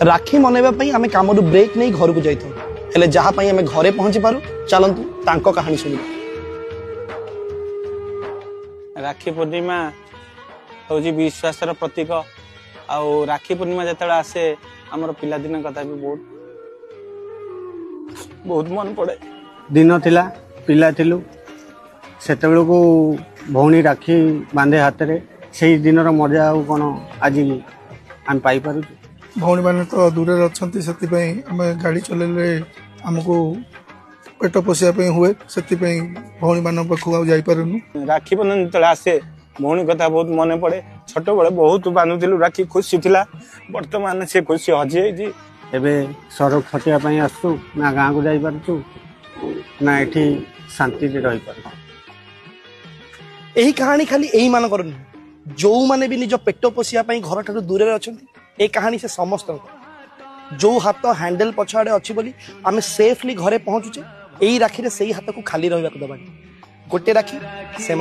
राखी मनैबा पई आमे कामरू ब्रेक नहीं घर को जाइथौ हेले जहा पई आमे घरे पहुंची पारू चलंतु तांको कहानी सुनिबा। राखी पूर्णिमा हूँ विश्वास प्रतीक आउ राखी पूर्णिमा जो आसे आमर पिलादिन कथा भी बहुत बहुत मन पड़े। दिन थिला पिला थिलु सेतेबेल को भौणी राखी बांधे हाथ रे से दिन मजा आउ कौन आज आम पाई पारू। भौणी मैंने तो दूर अच्छा से आम गाड़ी चलैले आमको पेट पोषापी हुए से भौणी मान पाखु जापारूँ। राखी बंधन जो आसे भौणी कथा बहुत मन पड़े। छोट बड़े बहुत बांधुलु राखी खुशी थिला वर्तमान से खुशी हजी एबे सड़क खटिया आसु ना गाँव को जाइपारु ना एठी शांति रही पार। यही कहानी खाली यही मानकर नुह जो मैंने भी निज पेट पोषापी घर ठार दूर अच्छा ये कहानी से समस्त जो हाथ हैंडल पछाड़े अच्छी बोली आम सेफली घरे पहुंचुचे यही राखी से हाथ को खाली रहा दबा गोटे राखी से